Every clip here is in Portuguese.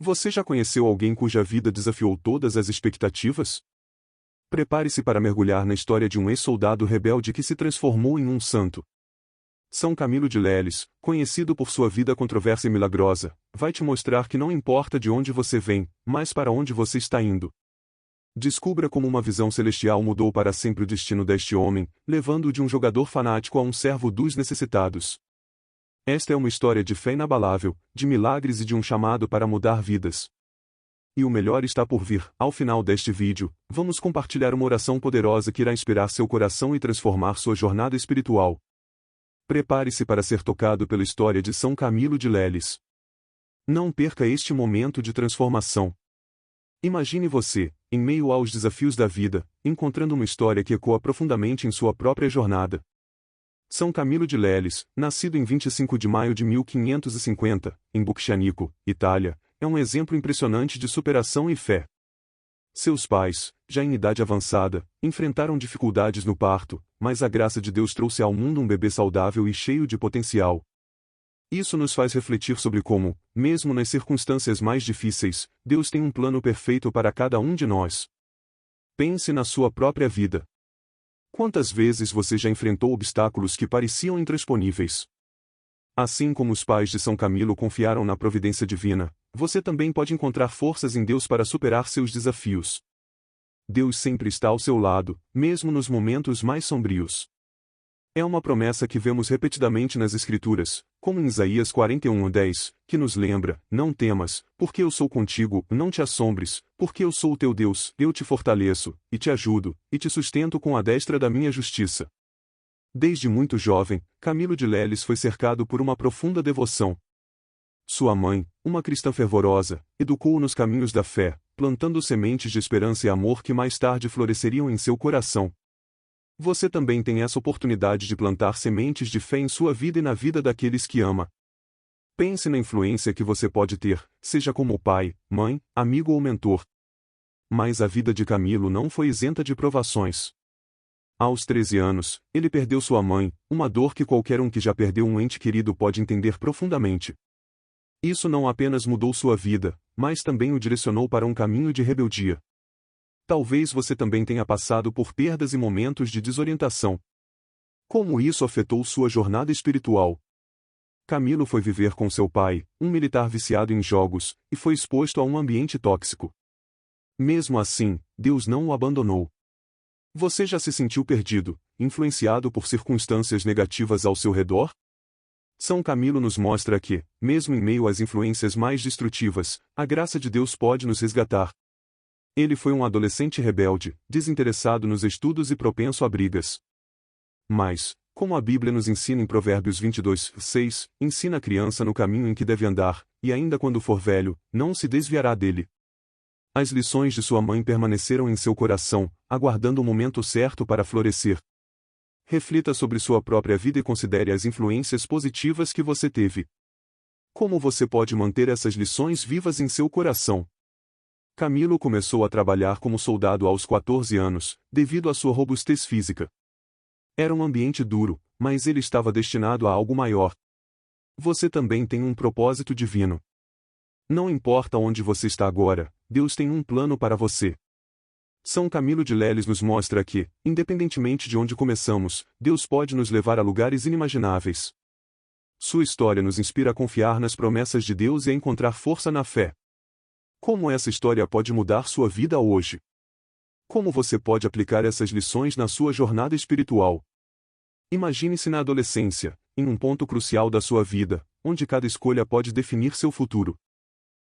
Você já conheceu alguém cuja vida desafiou todas as expectativas? Prepare-se para mergulhar na história de um ex-soldado rebelde que se transformou em um santo. São Camilo de Leles, conhecido por sua vida controversa e milagrosa, vai te mostrar que não importa de onde você vem, mas para onde você está indo. Descubra como uma visão celestial mudou para sempre o destino deste homem, levando-o de um jogador fanático a um servo dos necessitados. Esta é uma história de fé inabalável, de milagres e de um chamado para mudar vidas. E o melhor está por vir. Ao final deste vídeo, vamos compartilhar uma oração poderosa que irá inspirar seu coração e transformar sua jornada espiritual. Prepare-se para ser tocado pela história de São Camilo de Leles. Não perca este momento de transformação. Imagine você, em meio aos desafios da vida, encontrando uma história que ecoa profundamente em sua própria jornada. São Camilo de Leles, nascido em 25 de maio de 1550, em Buccianico, Itália, é um exemplo impressionante de superação e fé. Seus pais, já em idade avançada, enfrentaram dificuldades no parto, mas a graça de Deus trouxe ao mundo um bebê saudável e cheio de potencial. Isso nos faz refletir sobre como, mesmo nas circunstâncias mais difíceis, Deus tem um plano perfeito para cada um de nós. Pense na sua própria vida. Quantas vezes você já enfrentou obstáculos que pareciam intransponíveis? Assim como os pais de São Camilo confiaram na providência divina, você também pode encontrar forças em Deus para superar seus desafios. Deus sempre está ao seu lado, mesmo nos momentos mais sombrios. É uma promessa que vemos repetidamente nas Escrituras, como em Isaías 41:10, que nos lembra: não temas, porque eu sou contigo, não te assombres, porque eu sou o teu Deus, eu te fortaleço, e te ajudo, e te sustento com a destra da minha justiça. Desde muito jovem, Camilo de Leles foi cercado por uma profunda devoção. Sua mãe, uma cristã fervorosa, educou-o nos caminhos da fé, plantando sementes de esperança e amor que mais tarde floresceriam em seu coração. Você também tem essa oportunidade de plantar sementes de fé em sua vida e na vida daqueles que ama. Pense na influência que você pode ter, seja como pai, mãe, amigo ou mentor. Mas a vida de Camilo não foi isenta de provações. Aos 13 anos, ele perdeu sua mãe, uma dor que qualquer um que já perdeu um ente querido pode entender profundamente. Isso não apenas mudou sua vida, mas também o direcionou para um caminho de rebeldia. Talvez você também tenha passado por perdas e momentos de desorientação. Como isso afetou sua jornada espiritual? Camilo foi viver com seu pai, um militar viciado em jogos, e foi exposto a um ambiente tóxico. Mesmo assim, Deus não o abandonou. Você já se sentiu perdido, influenciado por circunstâncias negativas ao seu redor? São Camilo nos mostra que, mesmo em meio às influências mais destrutivas, a graça de Deus pode nos resgatar. Ele foi um adolescente rebelde, desinteressado nos estudos e propenso a brigas. Mas, como a Bíblia nos ensina em Provérbios 22:6, ensina a criança no caminho em que deve andar, e ainda quando for velho, não se desviará dele. As lições de sua mãe permaneceram em seu coração, aguardando o momento certo para florescer. Reflita sobre sua própria vida e considere as influências positivas que você teve. Como você pode manter essas lições vivas em seu coração? Camilo começou a trabalhar como soldado aos 14 anos, devido à sua robustez física. Era um ambiente duro, mas ele estava destinado a algo maior. Você também tem um propósito divino. Não importa onde você está agora, Deus tem um plano para você. São Camilo de Leles nos mostra que, independentemente de onde começamos, Deus pode nos levar a lugares inimagináveis. Sua história nos inspira a confiar nas promessas de Deus e a encontrar força na fé. Como essa história pode mudar sua vida hoje? Como você pode aplicar essas lições na sua jornada espiritual? Imagine-se na adolescência, em um ponto crucial da sua vida, onde cada escolha pode definir seu futuro.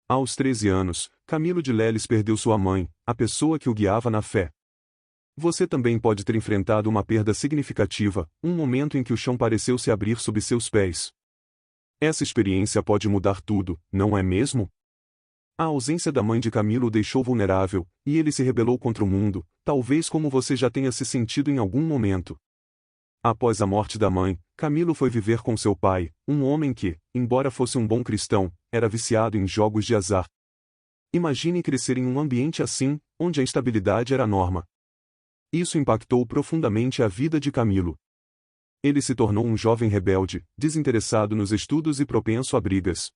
Aos 13 anos, Camilo de Leles perdeu sua mãe, a pessoa que o guiava na fé. Você também pode ter enfrentado uma perda significativa, um momento em que o chão pareceu se abrir sob seus pés. Essa experiência pode mudar tudo, não é mesmo? A ausência da mãe de Camilo o deixou vulnerável, e ele se rebelou contra o mundo, talvez como você já tenha se sentido em algum momento. Após a morte da mãe, Camilo foi viver com seu pai, um homem que, embora fosse um bom cristão, era viciado em jogos de azar. Imagine crescer em um ambiente assim, onde a instabilidade era a norma. Isso impactou profundamente a vida de Camilo. Ele se tornou um jovem rebelde, desinteressado nos estudos e propenso a brigas.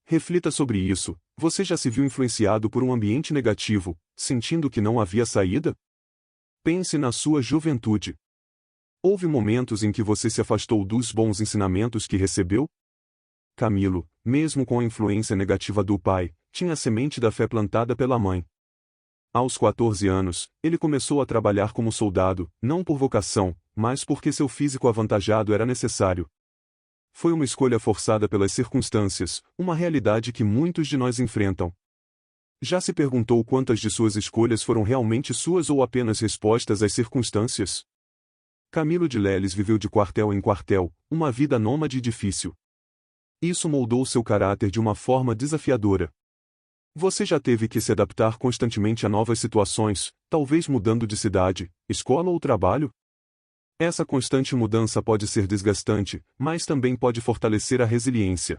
Reflita sobre isso. Você já se viu influenciado por um ambiente negativo, sentindo que não havia saída? Pense na sua juventude. Houve momentos em que você se afastou dos bons ensinamentos que recebeu? Camilo, mesmo com a influência negativa do pai, tinha a semente da fé plantada pela mãe. Aos 14 anos, ele começou a trabalhar como soldado, não por vocação, mas porque seu físico avantajado era necessário. Foi uma escolha forçada pelas circunstâncias, uma realidade que muitos de nós enfrentam. Já se perguntou quantas de suas escolhas foram realmente suas ou apenas respostas às circunstâncias? Camilo de Leles viveu de quartel em quartel, uma vida nômade e difícil. Isso moldou seu caráter de uma forma desafiadora. Você já teve que se adaptar constantemente a novas situações, talvez mudando de cidade, escola ou trabalho? Essa constante mudança pode ser desgastante, mas também pode fortalecer a resiliência.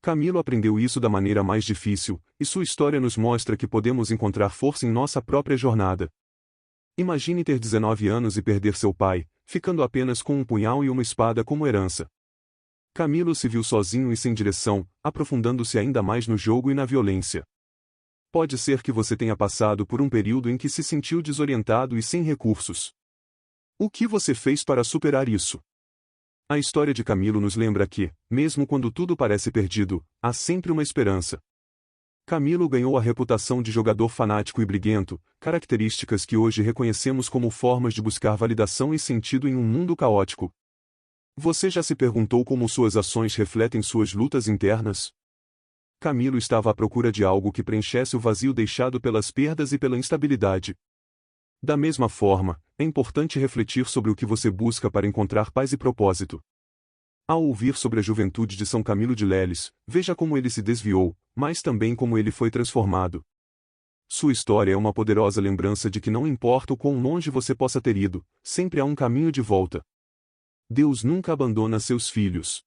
Camilo aprendeu isso da maneira mais difícil, e sua história nos mostra que podemos encontrar força em nossa própria jornada. Imagine ter 19 anos e perder seu pai, ficando apenas com um punhal e uma espada como herança. Camilo se viu sozinho e sem direção, aprofundando-se ainda mais no jogo e na violência. Pode ser que você tenha passado por um período em que se sentiu desorientado e sem recursos. O que você fez para superar isso? A história de Camilo nos lembra que, mesmo quando tudo parece perdido, há sempre uma esperança. Camilo ganhou a reputação de jogador fanático e briguento, características que hoje reconhecemos como formas de buscar validação e sentido em um mundo caótico. Você já se perguntou como suas ações refletem suas lutas internas? Camilo estava à procura de algo que preenchesse o vazio deixado pelas perdas e pela instabilidade. Da mesma forma, é importante refletir sobre o que você busca para encontrar paz e propósito. Ao ouvir sobre a juventude de São Camilo de Leles, veja como ele se desviou, mas também como ele foi transformado. Sua história é uma poderosa lembrança de que não importa o quão longe você possa ter ido, sempre há um caminho de volta. Deus nunca abandona seus filhos.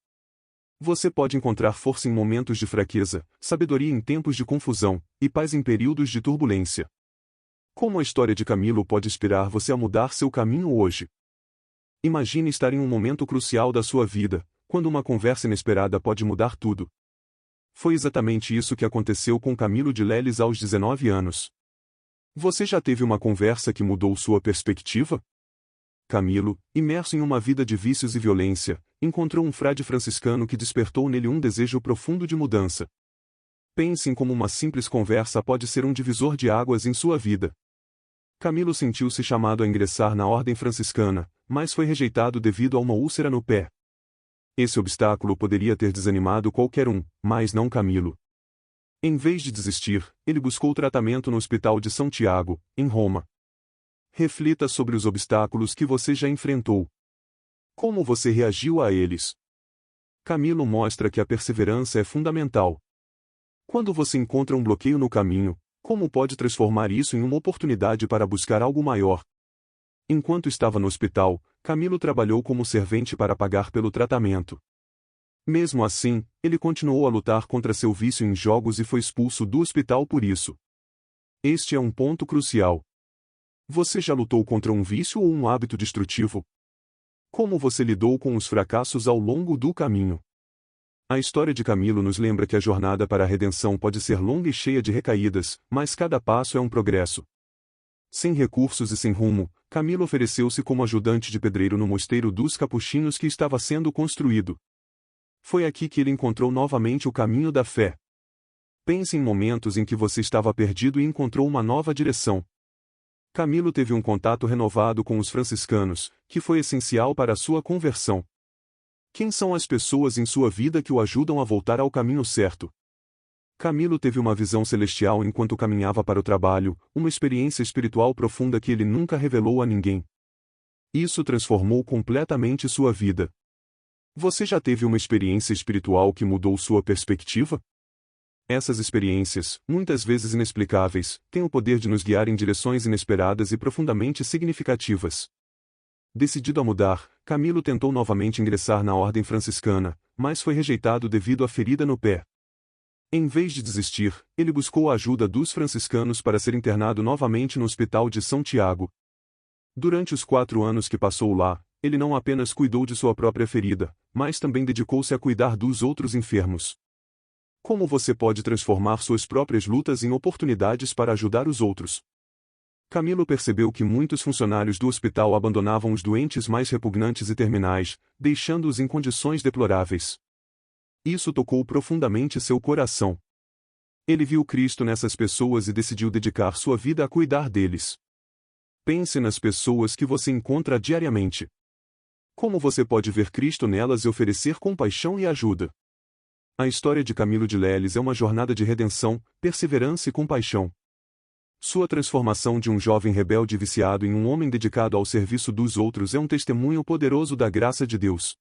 Você pode encontrar força em momentos de fraqueza, sabedoria em tempos de confusão, e paz em períodos de turbulência. Como a história de Camilo pode inspirar você a mudar seu caminho hoje? Imagine estar em um momento crucial da sua vida, quando uma conversa inesperada pode mudar tudo. Foi exatamente isso que aconteceu com Camilo de Leles aos 19 anos. Você já teve uma conversa que mudou sua perspectiva? Camilo, imerso em uma vida de vícios e violência, encontrou um frade franciscano que despertou nele um desejo profundo de mudança. Pense em como uma simples conversa pode ser um divisor de águas em sua vida. Camilo sentiu-se chamado a ingressar na ordem franciscana, mas foi rejeitado devido a uma úlcera no pé. Esse obstáculo poderia ter desanimado qualquer um, mas não Camilo. Em vez de desistir, ele buscou tratamento no Hospital de São Tiago, em Roma. Reflita sobre os obstáculos que você já enfrentou. Como você reagiu a eles? Camilo mostra que a perseverança é fundamental. Quando você encontra um bloqueio no caminho, como pode transformar isso em uma oportunidade para buscar algo maior? Enquanto estava no hospital, Camilo trabalhou como servente para pagar pelo tratamento. Mesmo assim, ele continuou a lutar contra seu vício em jogos e foi expulso do hospital por isso. Este é um ponto crucial. Você já lutou contra um vício ou um hábito destrutivo? Como você lidou com os fracassos ao longo do caminho? A história de Camilo nos lembra que a jornada para a redenção pode ser longa e cheia de recaídas, mas cada passo é um progresso. Sem recursos e sem rumo, Camilo ofereceu-se como ajudante de pedreiro no mosteiro dos capuchinhos que estava sendo construído. Foi aqui que ele encontrou novamente o caminho da fé. Pense em momentos em que você estava perdido e encontrou uma nova direção. Camilo teve um contato renovado com os franciscanos, que foi essencial para a sua conversão. Quem são as pessoas em sua vida que o ajudam a voltar ao caminho certo? Camilo teve uma visão celestial enquanto caminhava para o trabalho, uma experiência espiritual profunda que ele nunca revelou a ninguém. Isso transformou completamente sua vida. Você já teve uma experiência espiritual que mudou sua perspectiva? Essas experiências, muitas vezes inexplicáveis, têm o poder de nos guiar em direções inesperadas e profundamente significativas. Decidido a mudar, Camilo tentou novamente ingressar na ordem franciscana, mas foi rejeitado devido à ferida no pé. Em vez de desistir, ele buscou a ajuda dos franciscanos para ser internado novamente no Hospital de São Tiago. Durante os 4 anos que passou lá, ele não apenas cuidou de sua própria ferida, mas também dedicou-se a cuidar dos outros enfermos. Como você pode transformar suas próprias lutas em oportunidades para ajudar os outros? Camilo percebeu que muitos funcionários do hospital abandonavam os doentes mais repugnantes e terminais, deixando-os em condições deploráveis. Isso tocou profundamente seu coração. Ele viu Cristo nessas pessoas e decidiu dedicar sua vida a cuidar deles. Pense nas pessoas que você encontra diariamente. Como você pode ver Cristo nelas e oferecer compaixão e ajuda? A história de Camilo de Leles é uma jornada de redenção, perseverança e compaixão. Sua transformação de um jovem rebelde e viciado em um homem dedicado ao serviço dos outros é um testemunho poderoso da graça de Deus.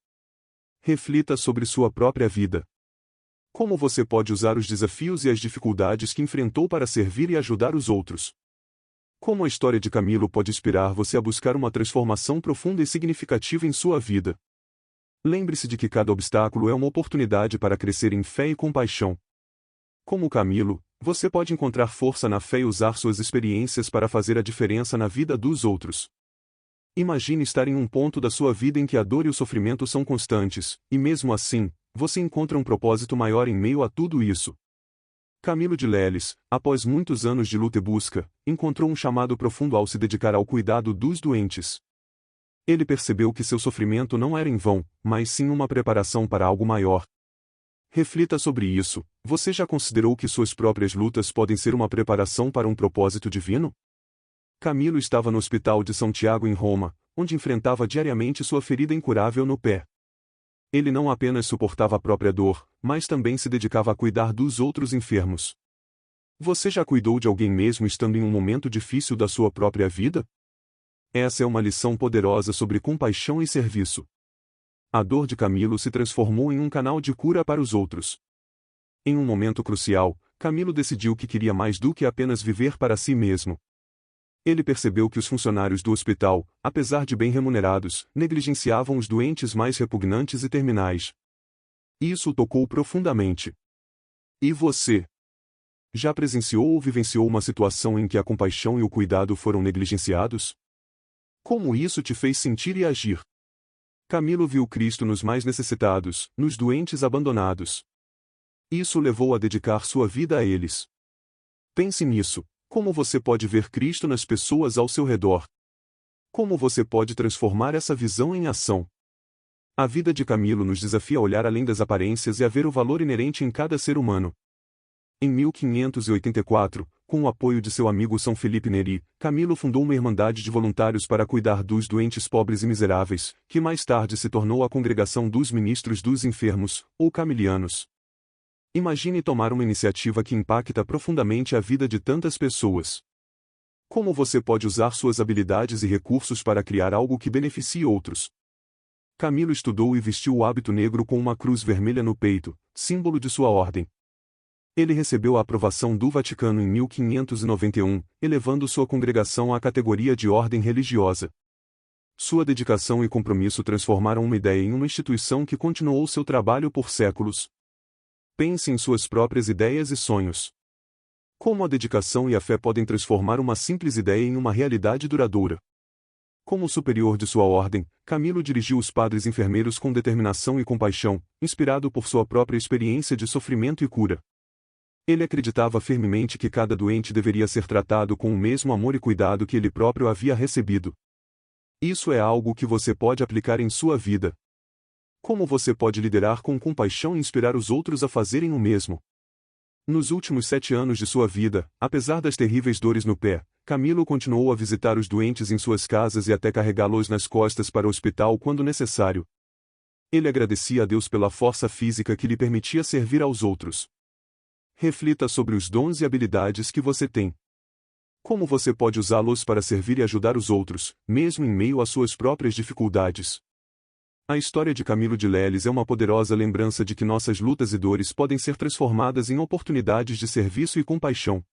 Reflita sobre sua própria vida. Como você pode usar os desafios e as dificuldades que enfrentou para servir e ajudar os outros? Como a história de Camilo pode inspirar você a buscar uma transformação profunda e significativa em sua vida? Lembre-se de que cada obstáculo é uma oportunidade para crescer em fé e compaixão. Como Camilo, você pode encontrar força na fé e usar suas experiências para fazer a diferença na vida dos outros. Imagine estar em um ponto da sua vida em que a dor e o sofrimento são constantes, e mesmo assim, você encontra um propósito maior em meio a tudo isso. Camilo de Leles, após muitos anos de luta e busca, encontrou um chamado profundo ao se dedicar ao cuidado dos doentes. Ele percebeu que seu sofrimento não era em vão, mas sim uma preparação para algo maior. Reflita sobre isso. Você já considerou que suas próprias lutas podem ser uma preparação para um propósito divino? Camilo estava no Hospital de São Tiago em Roma, onde enfrentava diariamente sua ferida incurável no pé. Ele não apenas suportava a própria dor, mas também se dedicava a cuidar dos outros enfermos. Você já cuidou de alguém mesmo estando em um momento difícil da sua própria vida? Essa é uma lição poderosa sobre compaixão e serviço. A dor de Camilo se transformou em um canal de cura para os outros. Em um momento crucial, Camilo decidiu que queria mais do que apenas viver para si mesmo. Ele percebeu que os funcionários do hospital, apesar de bem remunerados, negligenciavam os doentes mais repugnantes e terminais. Isso o tocou profundamente. E você? Já presenciou ou vivenciou uma situação em que a compaixão e o cuidado foram negligenciados? Como isso te fez sentir e agir? Camilo viu Cristo nos mais necessitados, nos doentes abandonados. Isso o levou a dedicar sua vida a eles. Pense nisso. Como você pode ver Cristo nas pessoas ao seu redor? Como você pode transformar essa visão em ação? A vida de Camilo nos desafia a olhar além das aparências e a ver o valor inerente em cada ser humano. Em 1584, com o apoio de seu amigo São Felipe Neri, Camilo fundou uma irmandade de voluntários para cuidar dos doentes pobres e miseráveis, que mais tarde se tornou a Congregação dos Ministros dos Enfermos, ou Camilianos. Imagine tomar uma iniciativa que impacta profundamente a vida de tantas pessoas. Como você pode usar suas habilidades e recursos para criar algo que beneficie outros? Camilo estudou e vestiu o hábito negro com uma cruz vermelha no peito, símbolo de sua ordem. Ele recebeu a aprovação do Vaticano em 1591, elevando sua congregação à categoria de ordem religiosa. Sua dedicação e compromisso transformaram uma ideia em uma instituição que continuou seu trabalho por séculos. Pense em suas próprias ideias e sonhos. Como a dedicação e a fé podem transformar uma simples ideia em uma realidade duradoura? Como superior de sua ordem, Camilo dirigiu os padres enfermeiros com determinação e compaixão, inspirado por sua própria experiência de sofrimento e cura. Ele acreditava firmemente que cada doente deveria ser tratado com o mesmo amor e cuidado que ele próprio havia recebido. Isso é algo que você pode aplicar em sua vida. Como você pode liderar com compaixão e inspirar os outros a fazerem o mesmo? Nos últimos 7 anos de sua vida, apesar das terríveis dores no pé, Camilo continuou a visitar os doentes em suas casas e até carregá-los nas costas para o hospital quando necessário. Ele agradecia a Deus pela força física que lhe permitia servir aos outros. Reflita sobre os dons e habilidades que você tem. Como você pode usá-los para servir e ajudar os outros, mesmo em meio às suas próprias dificuldades? A história de Camilo de Leles é uma poderosa lembrança de que nossas lutas e dores podem ser transformadas em oportunidades de serviço e compaixão.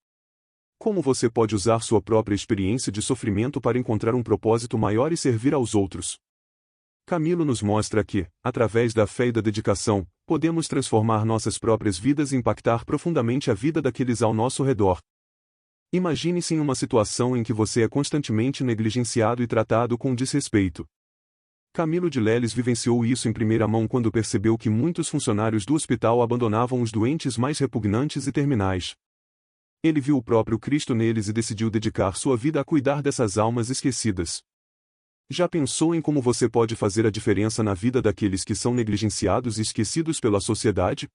Como você pode usar sua própria experiência de sofrimento para encontrar um propósito maior e servir aos outros? Camilo nos mostra que, através da fé e da dedicação, podemos transformar nossas próprias vidas e impactar profundamente a vida daqueles ao nosso redor. Imagine-se em uma situação em que você é constantemente negligenciado e tratado com desrespeito. Camilo de Leles vivenciou isso em primeira mão quando percebeu que muitos funcionários do hospital abandonavam os doentes mais repugnantes e terminais. Ele viu o próprio Cristo neles e decidiu dedicar sua vida a cuidar dessas almas esquecidas. Já pensou em como você pode fazer a diferença na vida daqueles que são negligenciados e esquecidos pela sociedade?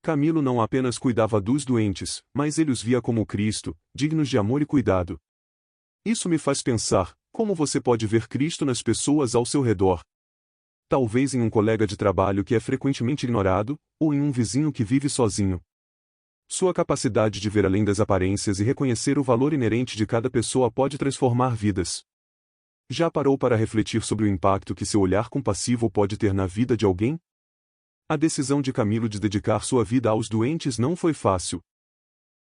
Camilo não apenas cuidava dos doentes, mas ele os via como Cristo, dignos de amor e cuidado. Isso me faz pensar, como você pode ver Cristo nas pessoas ao seu redor? Talvez em um colega de trabalho que é frequentemente ignorado, ou em um vizinho que vive sozinho. Sua capacidade de ver além das aparências e reconhecer o valor inerente de cada pessoa pode transformar vidas. Já parou para refletir sobre o impacto que seu olhar compassivo pode ter na vida de alguém? A decisão de Camilo de dedicar sua vida aos doentes não foi fácil.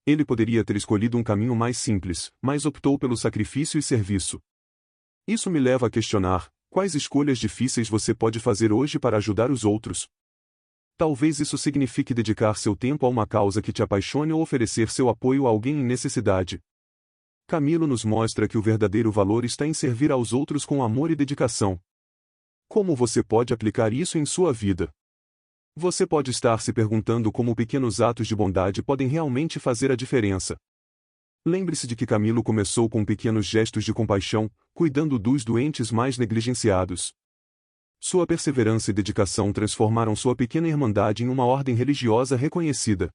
Ele poderia ter escolhido um caminho mais simples, mas optou pelo sacrifício e serviço. Isso me leva a questionar: quais escolhas difíceis você pode fazer hoje para ajudar os outros? Talvez isso signifique dedicar seu tempo a uma causa que te apaixone ou oferecer seu apoio a alguém em necessidade. Camilo nos mostra que o verdadeiro valor está em servir aos outros com amor e dedicação. Como você pode aplicar isso em sua vida? Você pode estar se perguntando como pequenos atos de bondade podem realmente fazer a diferença. Lembre-se de que Camilo começou com pequenos gestos de compaixão, cuidando dos doentes mais negligenciados. Sua perseverança e dedicação transformaram sua pequena irmandade em uma ordem religiosa reconhecida.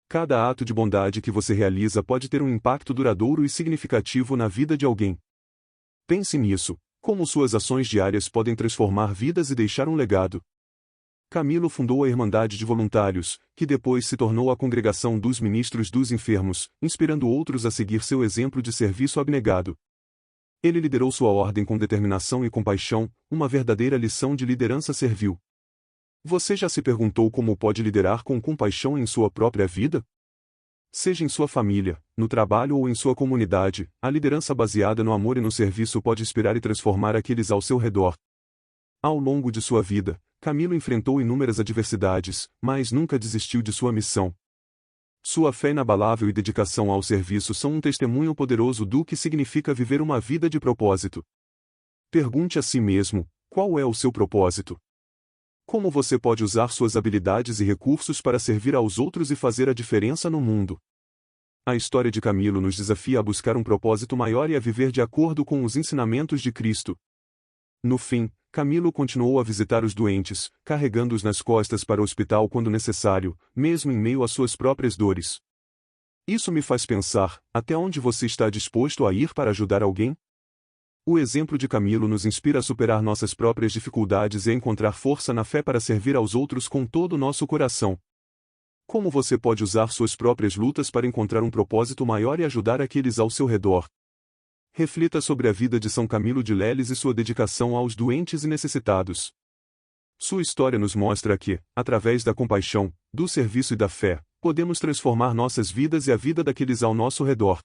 Cada ato de bondade que você realiza pode ter um impacto duradouro e significativo na vida de alguém. Pense nisso, como suas ações diárias podem transformar vidas e deixar um legado. Camilo fundou a Irmandade de Voluntários, que depois se tornou a Congregação dos Ministros dos Enfermos, inspirando outros a seguir seu exemplo de serviço abnegado. Ele liderou sua ordem com determinação e compaixão, uma verdadeira lição de liderança servil. Você já se perguntou como pode liderar com compaixão em sua própria vida? Seja em sua família, no trabalho ou em sua comunidade, a liderança baseada no amor e no serviço pode inspirar e transformar aqueles ao seu redor. Ao longo de sua vida, Camilo enfrentou inúmeras adversidades, mas nunca desistiu de sua missão. Sua fé inabalável e dedicação ao serviço são um testemunho poderoso do que significa viver uma vida de propósito. Pergunte a si mesmo: qual é o seu propósito? Como você pode usar suas habilidades e recursos para servir aos outros e fazer a diferença no mundo? A história de Camilo nos desafia a buscar um propósito maior e a viver de acordo com os ensinamentos de Cristo. No fim, Camilo continuou a visitar os doentes, carregando-os nas costas para o hospital quando necessário, mesmo em meio às suas próprias dores. Isso me faz pensar: até onde você está disposto a ir para ajudar alguém? O exemplo de Camilo nos inspira a superar nossas próprias dificuldades e a encontrar força na fé para servir aos outros com todo o nosso coração. Como você pode usar suas próprias lutas para encontrar um propósito maior e ajudar aqueles ao seu redor? Reflita sobre a vida de São Camilo de Leles e sua dedicação aos doentes e necessitados. Sua história nos mostra que, através da compaixão, do serviço e da fé, podemos transformar nossas vidas e a vida daqueles ao nosso redor.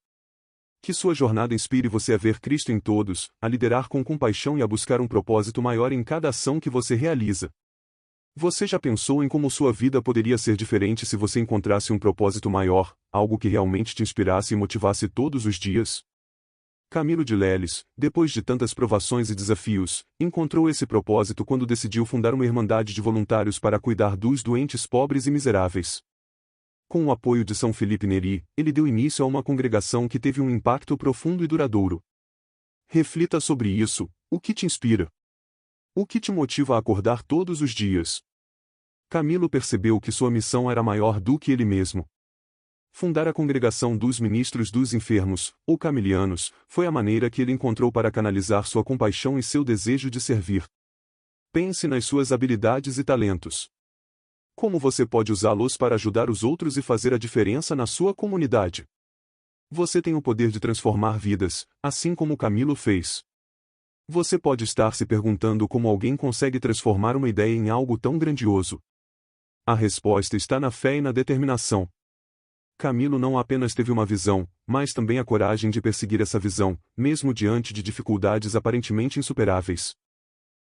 Que sua jornada inspire você a ver Cristo em todos, a liderar com compaixão e a buscar um propósito maior em cada ação que você realiza. Você já pensou em como sua vida poderia ser diferente se você encontrasse um propósito maior, algo que realmente te inspirasse e motivasse todos os dias? Camilo de Leles, depois de tantas provações e desafios, encontrou esse propósito quando decidiu fundar uma irmandade de voluntários para cuidar dos doentes pobres e miseráveis. Com o apoio de São Felipe Neri, ele deu início a uma congregação que teve um impacto profundo e duradouro. Reflita sobre isso: o que te inspira? O que te motiva a acordar todos os dias? Camilo percebeu que sua missão era maior do que ele mesmo. Fundar a Congregação dos Ministros dos Enfermos, ou Camilianos, foi a maneira que ele encontrou para canalizar sua compaixão e seu desejo de servir. Pense nas suas habilidades e talentos. Como você pode usá-los para ajudar os outros e fazer a diferença na sua comunidade? Você tem o poder de transformar vidas, assim como Camilo fez. Você pode estar se perguntando como alguém consegue transformar uma ideia em algo tão grandioso. A resposta está na fé e na determinação. Camilo não apenas teve uma visão, mas também a coragem de perseguir essa visão, mesmo diante de dificuldades aparentemente insuperáveis.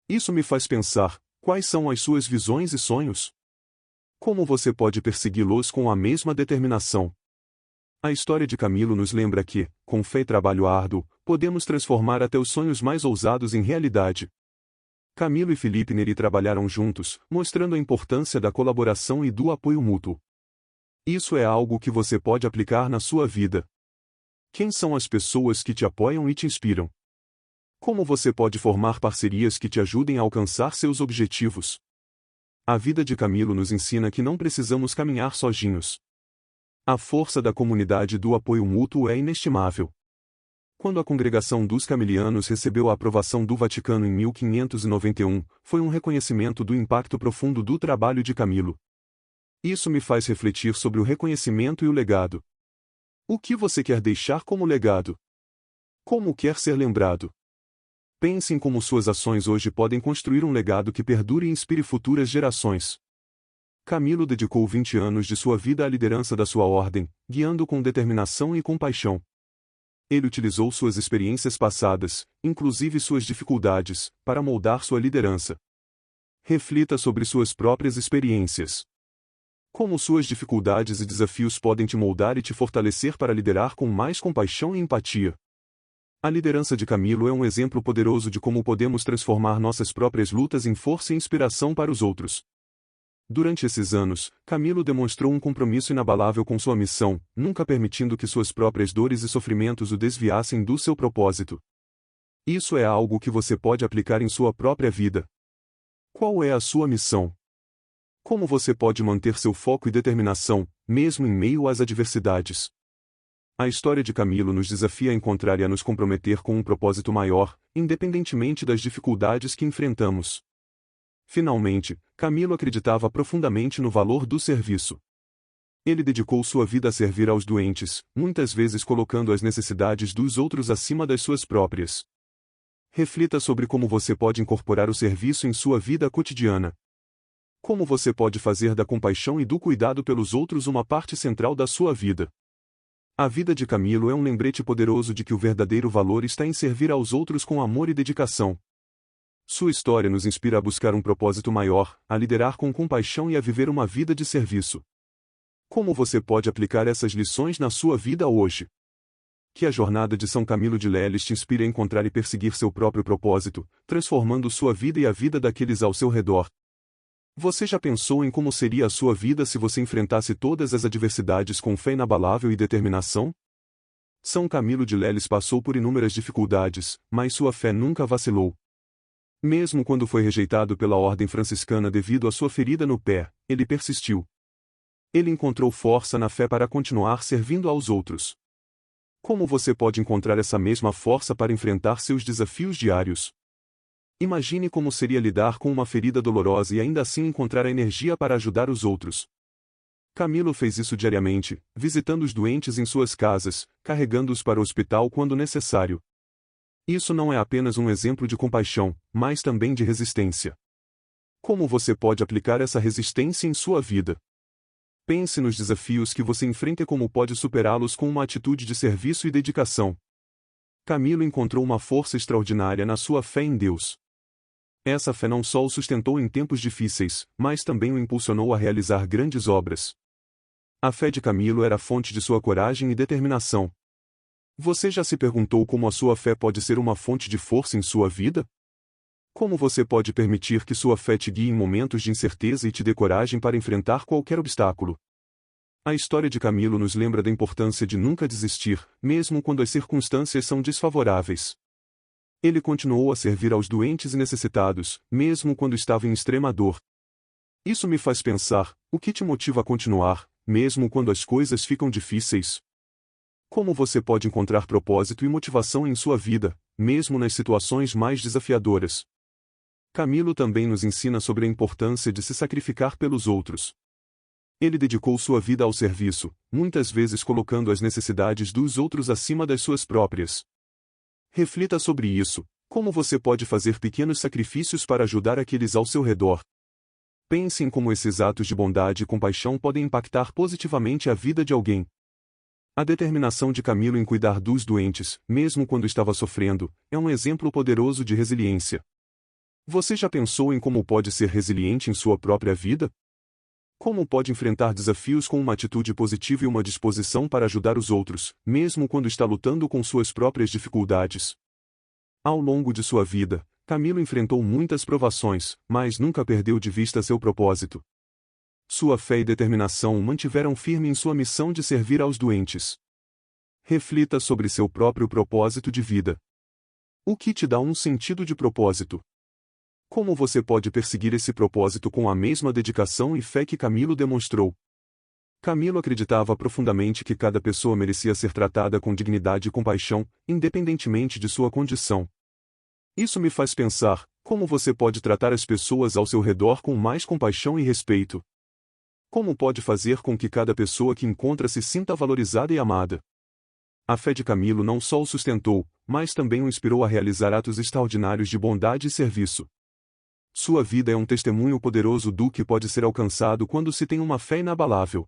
Isso me faz pensar: quais são as suas visões e sonhos? Como você pode persegui-los com a mesma determinação? A história de Camilo nos lembra que, com fé e trabalho árduo, podemos transformar até os sonhos mais ousados em realidade. Camilo e Felipe Neri trabalharam juntos, mostrando a importância da colaboração e do apoio mútuo. Isso é algo que você pode aplicar na sua vida. Quem são as pessoas que te apoiam e te inspiram? Como você pode formar parcerias que te ajudem a alcançar seus objetivos? A vida de Camilo nos ensina que não precisamos caminhar sozinhos. A força da comunidade e do apoio mútuo é inestimável. Quando a congregação dos Camilianos recebeu a aprovação do Vaticano em 1591, foi um reconhecimento do impacto profundo do trabalho de Camilo. Isso me faz refletir sobre o reconhecimento e o legado. O que você quer deixar como legado? Como quer ser lembrado? Pense em como suas ações hoje podem construir um legado que perdure e inspire futuras gerações. Camilo dedicou 20 anos de sua vida à liderança da sua ordem, guiando com determinação e compaixão. Ele utilizou suas experiências passadas, inclusive suas dificuldades, para moldar sua liderança. Reflita sobre suas próprias experiências. Como suas dificuldades e desafios podem te moldar e te fortalecer para liderar com mais compaixão e empatia. A liderança de Camilo é um exemplo poderoso de como podemos transformar nossas próprias lutas em força e inspiração para os outros. Durante esses anos, Camilo demonstrou um compromisso inabalável com sua missão, nunca permitindo que suas próprias dores e sofrimentos o desviassem do seu propósito. Isso é algo que você pode aplicar em sua própria vida. Qual é a sua missão? Como você pode manter seu foco e determinação, mesmo em meio às adversidades? A história de Camilo nos desafia a encontrar e a nos comprometer com um propósito maior, independentemente das dificuldades que enfrentamos. Finalmente, Camilo acreditava profundamente no valor do serviço. Ele dedicou sua vida a servir aos doentes, muitas vezes colocando as necessidades dos outros acima das suas próprias. Reflita sobre como você pode incorporar o serviço em sua vida cotidiana. Como você pode fazer da compaixão e do cuidado pelos outros uma parte central da sua vida. A vida de Camilo é um lembrete poderoso de que o verdadeiro valor está em servir aos outros com amor e dedicação. Sua história nos inspira a buscar um propósito maior, a liderar com compaixão e a viver uma vida de serviço. Como você pode aplicar essas lições na sua vida hoje? Que a jornada de São Camilo de Leles te inspire a encontrar e perseguir seu próprio propósito, transformando sua vida e a vida daqueles ao seu redor. Você já pensou em como seria a sua vida se você enfrentasse todas as adversidades com fé inabalável e determinação? São Camilo de Leles passou por inúmeras dificuldades, mas sua fé nunca vacilou. Mesmo quando foi rejeitado pela ordem franciscana devido à sua ferida no pé, ele persistiu. Ele encontrou força na fé para continuar servindo aos outros. Como você pode encontrar essa mesma força para enfrentar seus desafios diários? Imagine como seria lidar com uma ferida dolorosa e ainda assim encontrar a energia para ajudar os outros. Camilo fez isso diariamente, visitando os doentes em suas casas, carregando-os para o hospital quando necessário. Isso não é apenas um exemplo de compaixão, mas também de resistência. Como você pode aplicar essa resistência em sua vida? Pense nos desafios que você enfrenta e como pode superá-los com uma atitude de serviço e dedicação. Camilo encontrou uma força extraordinária na sua fé em Deus. Essa fé não só o sustentou em tempos difíceis, mas também o impulsionou a realizar grandes obras. A fé de Camilo era a fonte de sua coragem e determinação. Você já se perguntou como a sua fé pode ser uma fonte de força em sua vida? Como você pode permitir que sua fé te guie em momentos de incerteza e te dê coragem para enfrentar qualquer obstáculo? A história de Camilo nos lembra da importância de nunca desistir, mesmo quando as circunstâncias são desfavoráveis. Ele continuou a servir aos doentes e necessitados, mesmo quando estava em extrema dor. Isso me faz pensar, o que te motiva a continuar, mesmo quando as coisas ficam difíceis? Como você pode encontrar propósito e motivação em sua vida, mesmo nas situações mais desafiadoras? Camilo também nos ensina sobre a importância de se sacrificar pelos outros. Ele dedicou sua vida ao serviço, muitas vezes colocando as necessidades dos outros acima das suas próprias. Reflita sobre isso, como você pode fazer pequenos sacrifícios para ajudar aqueles ao seu redor. Pense em como esses atos de bondade e compaixão podem impactar positivamente a vida de alguém. A determinação de Camilo em cuidar dos doentes, mesmo quando estava sofrendo, é um exemplo poderoso de resiliência. Você já pensou em como pode ser resiliente em sua própria vida? Como pode enfrentar desafios com uma atitude positiva e uma disposição para ajudar os outros, mesmo quando está lutando com suas próprias dificuldades? Ao longo de sua vida, Camilo enfrentou muitas provações, mas nunca perdeu de vista seu propósito. Sua fé e determinação o mantiveram firme em sua missão de servir aos doentes. Reflita sobre seu próprio propósito de vida. O que te dá um sentido de propósito? Como você pode perseguir esse propósito com a mesma dedicação e fé que Camilo demonstrou? Camilo acreditava profundamente que cada pessoa merecia ser tratada com dignidade e compaixão, independentemente de sua condição. Isso me faz pensar, como você pode tratar as pessoas ao seu redor com mais compaixão e respeito? Como pode fazer com que cada pessoa que encontra se sinta valorizada e amada? A fé de Camilo não só o sustentou, mas também o inspirou a realizar atos extraordinários de bondade e serviço. Sua vida é um testemunho poderoso do que pode ser alcançado quando se tem uma fé inabalável.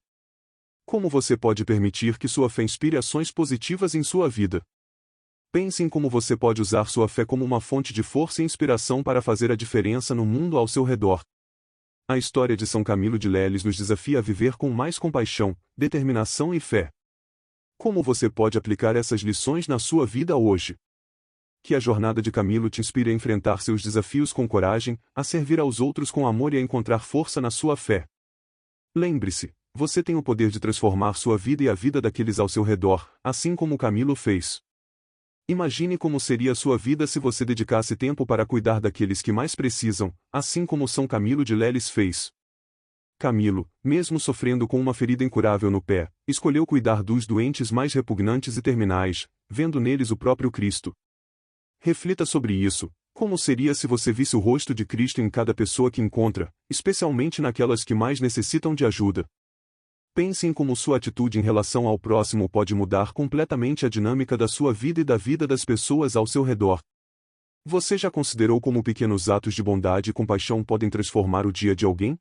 Como você pode permitir que sua fé inspire ações positivas em sua vida? Pense em como você pode usar sua fé como uma fonte de força e inspiração para fazer a diferença no mundo ao seu redor. A história de São Camilo de Leles nos desafia a viver com mais compaixão, determinação e fé. Como você pode aplicar essas lições na sua vida hoje? Que a jornada de Camilo te inspire a enfrentar seus desafios com coragem, a servir aos outros com amor e a encontrar força na sua fé. Lembre-se, você tem o poder de transformar sua vida e a vida daqueles ao seu redor, assim como Camilo fez. Imagine como seria a sua vida se você dedicasse tempo para cuidar daqueles que mais precisam, assim como São Camilo de Leles fez. Camilo, mesmo sofrendo com uma ferida incurável no pé, escolheu cuidar dos doentes mais repugnantes e terminais, vendo neles o próprio Cristo. Reflita sobre isso. Como seria se você visse o rosto de Cristo em cada pessoa que encontra, especialmente naquelas que mais necessitam de ajuda? Pense em como sua atitude em relação ao próximo pode mudar completamente a dinâmica da sua vida e da vida das pessoas ao seu redor. Você já considerou como pequenos atos de bondade e compaixão podem transformar o dia de alguém?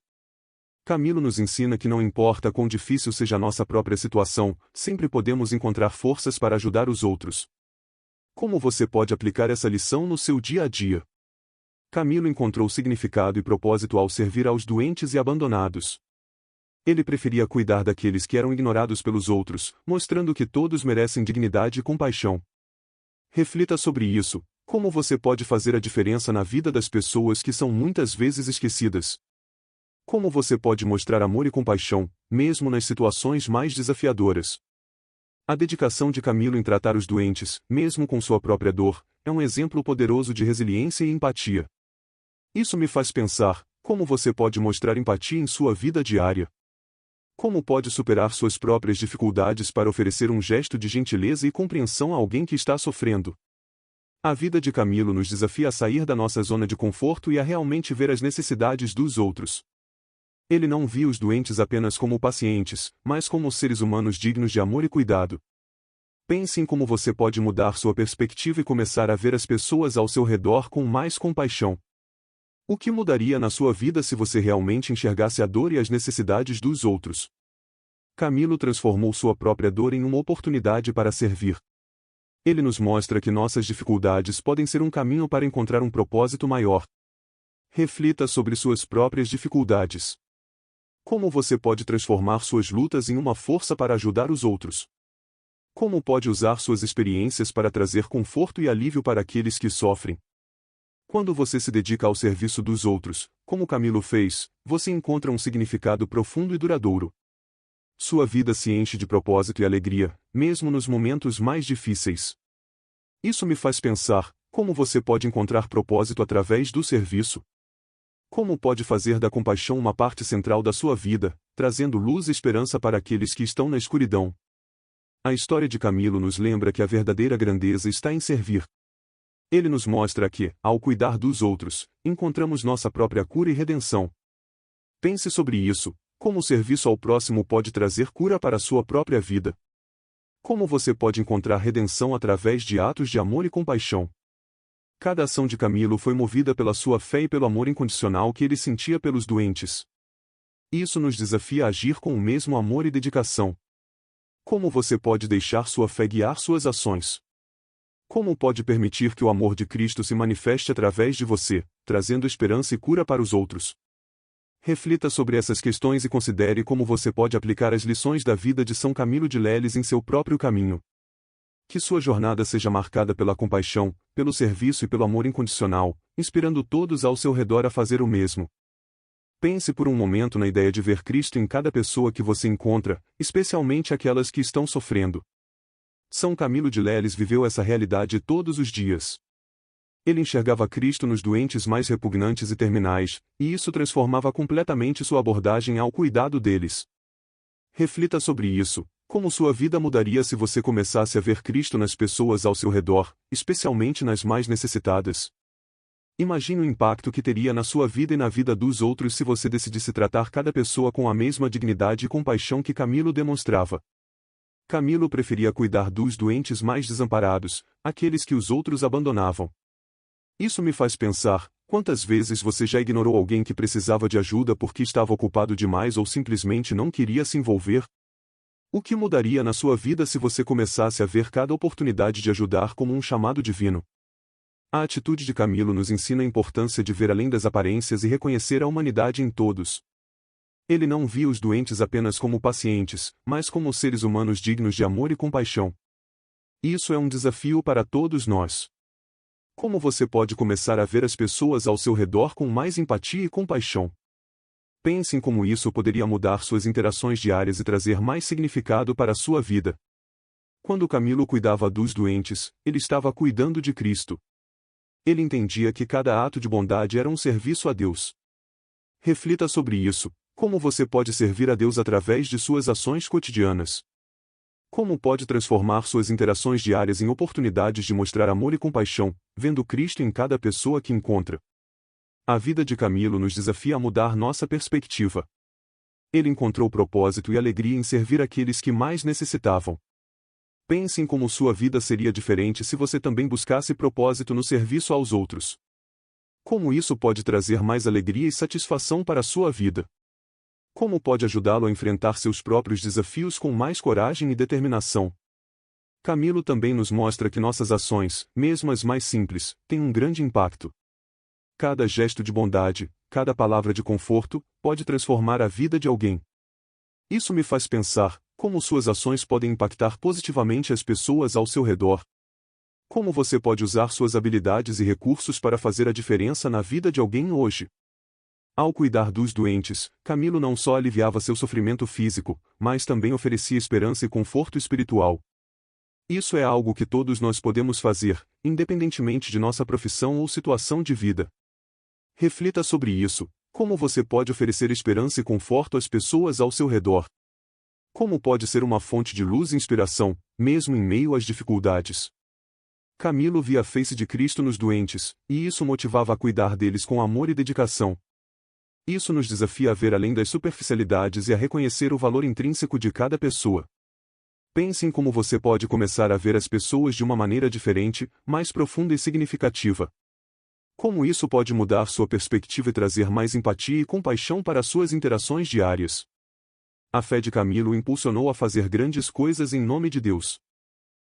Camilo nos ensina que não importa quão difícil seja a nossa própria situação, sempre podemos encontrar forças para ajudar os outros. Como você pode aplicar essa lição no seu dia a dia? Camilo encontrou significado e propósito ao servir aos doentes e abandonados. Ele preferia cuidar daqueles que eram ignorados pelos outros, mostrando que todos merecem dignidade e compaixão. Reflita sobre isso. Como você pode fazer a diferença na vida das pessoas que são muitas vezes esquecidas? Como você pode mostrar amor e compaixão, mesmo nas situações mais desafiadoras? A dedicação de Camilo em tratar os doentes, mesmo com sua própria dor, é um exemplo poderoso de resiliência e empatia. Isso me faz pensar, como você pode mostrar empatia em sua vida diária? Como pode superar suas próprias dificuldades para oferecer um gesto de gentileza e compreensão a alguém que está sofrendo? A vida de Camilo nos desafia a sair da nossa zona de conforto e a realmente ver as necessidades dos outros. Ele não via os doentes apenas como pacientes, mas como seres humanos dignos de amor e cuidado. Pense em como você pode mudar sua perspectiva e começar a ver as pessoas ao seu redor com mais compaixão. O que mudaria na sua vida se você realmente enxergasse a dor e as necessidades dos outros? Camilo transformou sua própria dor em uma oportunidade para servir. Ele nos mostra que nossas dificuldades podem ser um caminho para encontrar um propósito maior. Reflita sobre suas próprias dificuldades. Como você pode transformar suas lutas em uma força para ajudar os outros? Como pode usar suas experiências para trazer conforto e alívio para aqueles que sofrem? Quando você se dedica ao serviço dos outros, como Camilo fez, você encontra um significado profundo e duradouro. Sua vida se enche de propósito e alegria, mesmo nos momentos mais difíceis. Isso me faz pensar, como você pode encontrar propósito através do serviço? Como pode fazer da compaixão uma parte central da sua vida, trazendo luz e esperança para aqueles que estão na escuridão? A história de Camilo nos lembra que a verdadeira grandeza está em servir. Ele nos mostra que, ao cuidar dos outros, encontramos nossa própria cura e redenção. Pense sobre isso, como o serviço ao próximo pode trazer cura para a sua própria vida. Como você pode encontrar redenção através de atos de amor e compaixão? Cada ação de Camilo foi movida pela sua fé e pelo amor incondicional que ele sentia pelos doentes. Isso nos desafia a agir com o mesmo amor e dedicação. Como você pode deixar sua fé guiar suas ações? Como pode permitir que o amor de Cristo se manifeste através de você, trazendo esperança e cura para os outros? Reflita sobre essas questões e considere como você pode aplicar as lições da vida de São Camilo de Leles em seu próprio caminho. Que sua jornada seja marcada pela compaixão, pelo serviço e pelo amor incondicional, inspirando todos ao seu redor a fazer o mesmo. Pense por um momento na ideia de ver Cristo em cada pessoa que você encontra, especialmente aquelas que estão sofrendo. São Camilo de Leles viveu essa realidade todos os dias. Ele enxergava Cristo nos doentes mais repugnantes e terminais, e isso transformava completamente sua abordagem ao cuidado deles. Reflita sobre isso, como sua vida mudaria se você começasse a ver Cristo nas pessoas ao seu redor, especialmente nas mais necessitadas. Imagine o impacto que teria na sua vida e na vida dos outros se você decidisse tratar cada pessoa com a mesma dignidade e compaixão que Camilo demonstrava. Camilo preferia cuidar dos doentes mais desamparados, aqueles que os outros abandonavam. Isso me faz pensar, quantas vezes você já ignorou alguém que precisava de ajuda porque estava ocupado demais ou simplesmente não queria se envolver? O que mudaria na sua vida se você começasse a ver cada oportunidade de ajudar como um chamado divino? A atitude de Camilo nos ensina a importância de ver além das aparências e reconhecer a humanidade em todos. Ele não via os doentes apenas como pacientes, mas como seres humanos dignos de amor e compaixão. Isso é um desafio para todos nós. Como você pode começar a ver as pessoas ao seu redor com mais empatia e compaixão? Pense em como isso poderia mudar suas interações diárias e trazer mais significado para a sua vida. Quando Camilo cuidava dos doentes, ele estava cuidando de Cristo. Ele entendia que cada ato de bondade era um serviço a Deus. Reflita sobre isso, como você pode servir a Deus através de suas ações cotidianas. Como pode transformar suas interações diárias em oportunidades de mostrar amor e compaixão, vendo Cristo em cada pessoa que encontra? A vida de Camilo nos desafia a mudar nossa perspectiva. Ele encontrou propósito e alegria em servir aqueles que mais necessitavam. Pense em como sua vida seria diferente se você também buscasse propósito no serviço aos outros. Como isso pode trazer mais alegria e satisfação para a sua vida? Como pode ajudá-lo a enfrentar seus próprios desafios com mais coragem e determinação? Camilo também nos mostra que nossas ações, mesmo as mais simples, têm um grande impacto. Cada gesto de bondade, cada palavra de conforto, pode transformar a vida de alguém. Isso me faz pensar, como suas ações podem impactar positivamente as pessoas ao seu redor. Como você pode usar suas habilidades e recursos para fazer a diferença na vida de alguém hoje? Ao cuidar dos doentes, Camilo não só aliviava seu sofrimento físico, mas também oferecia esperança e conforto espiritual. Isso é algo que todos nós podemos fazer, independentemente de nossa profissão ou situação de vida. Reflita sobre isso, como você pode oferecer esperança e conforto às pessoas ao seu redor. Como pode ser uma fonte de luz e inspiração, mesmo em meio às dificuldades? Camilo via a face de Cristo nos doentes, e isso motivava a cuidar deles com amor e dedicação. Isso nos desafia a ver além das superficialidades e a reconhecer o valor intrínseco de cada pessoa. Pense em como você pode começar a ver as pessoas de uma maneira diferente, mais profunda e significativa. Como isso pode mudar sua perspectiva e trazer mais empatia e compaixão para suas interações diárias? A fé de Camilo o impulsionou a fazer grandes coisas em nome de Deus.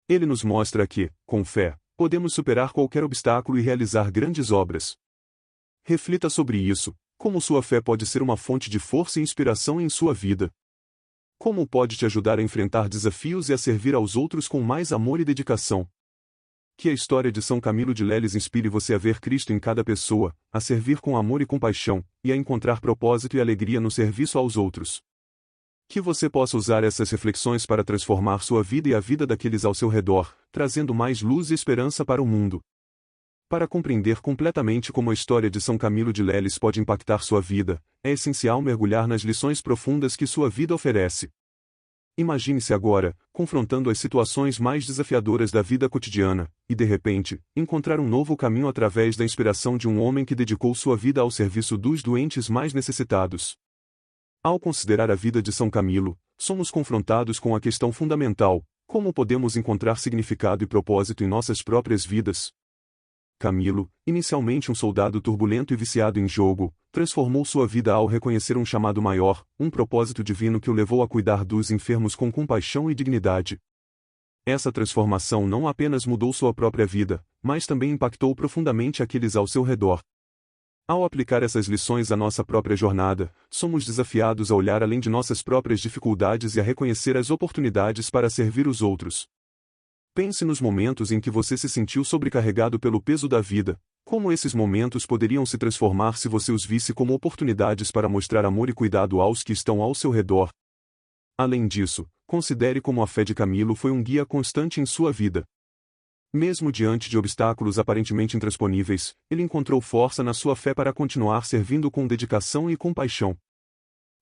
Ele nos mostra que, com fé, podemos superar qualquer obstáculo e realizar grandes obras. Reflita sobre isso, como sua fé pode ser uma fonte de força e inspiração em sua vida. Como pode te ajudar a enfrentar desafios e a servir aos outros com mais amor e dedicação? Que a história de São Camilo de Leles inspire você a ver Cristo em cada pessoa, a servir com amor e compaixão, e a encontrar propósito e alegria no serviço aos outros. Que você possa usar essas reflexões para transformar sua vida e a vida daqueles ao seu redor, trazendo mais luz e esperança para o mundo. Para compreender completamente como a história de São Camilo de Leles pode impactar sua vida, é essencial mergulhar nas lições profundas que sua vida oferece. Imagine-se agora, confrontando as situações mais desafiadoras da vida cotidiana, e de repente, encontrar um novo caminho através da inspiração de um homem que dedicou sua vida ao serviço dos doentes mais necessitados. Ao considerar a vida de São Camilo, somos confrontados com a questão fundamental: como podemos encontrar significado e propósito em nossas próprias vidas? Camilo, inicialmente um soldado turbulento e viciado em jogo, transformou sua vida ao reconhecer um chamado maior, um propósito divino que o levou a cuidar dos enfermos com compaixão e dignidade. Essa transformação não apenas mudou sua própria vida, mas também impactou profundamente aqueles ao seu redor. Ao aplicar essas lições à nossa própria jornada, somos desafiados a olhar além de nossas próprias dificuldades e a reconhecer as oportunidades para servir os outros. Pense nos momentos em que você se sentiu sobrecarregado pelo peso da vida. Como esses momentos poderiam se transformar se você os visse como oportunidades para mostrar amor e cuidado aos que estão ao seu redor? Além disso, considere como a fé de Camilo foi um guia constante em sua vida. Mesmo diante de obstáculos aparentemente intransponíveis, ele encontrou força na sua fé para continuar servindo com dedicação e compaixão.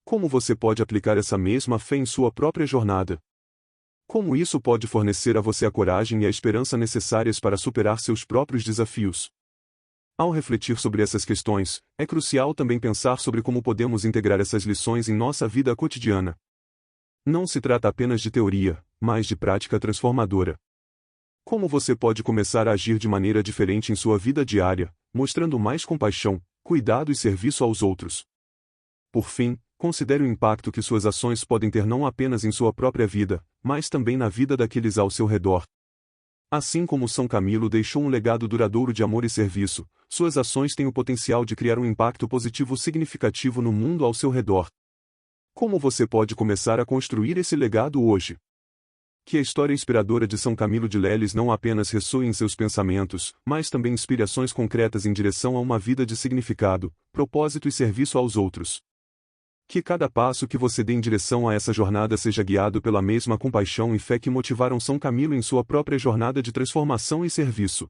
Como você pode aplicar essa mesma fé em sua própria jornada? Como isso pode fornecer a você a coragem e a esperança necessárias para superar seus próprios desafios? Ao refletir sobre essas questões, é crucial também pensar sobre como podemos integrar essas lições em nossa vida cotidiana. Não se trata apenas de teoria, mas de prática transformadora. Como você pode começar a agir de maneira diferente em sua vida diária, mostrando mais compaixão, cuidado e serviço aos outros? Por fim, considere o impacto que suas ações podem ter não apenas em sua própria vida, mas também na vida daqueles ao seu redor. Assim como São Camilo deixou um legado duradouro de amor e serviço, suas ações têm o potencial de criar um impacto positivo significativo no mundo ao seu redor. Como você pode começar a construir esse legado hoje? Que a história inspiradora de São Camilo de Leles não apenas ressoe em seus pensamentos, mas também inspire ações concretas em direção a uma vida de significado, propósito e serviço aos outros. Que cada passo que você dê em direção a essa jornada seja guiado pela mesma compaixão e fé que motivaram São Camilo em sua própria jornada de transformação e serviço.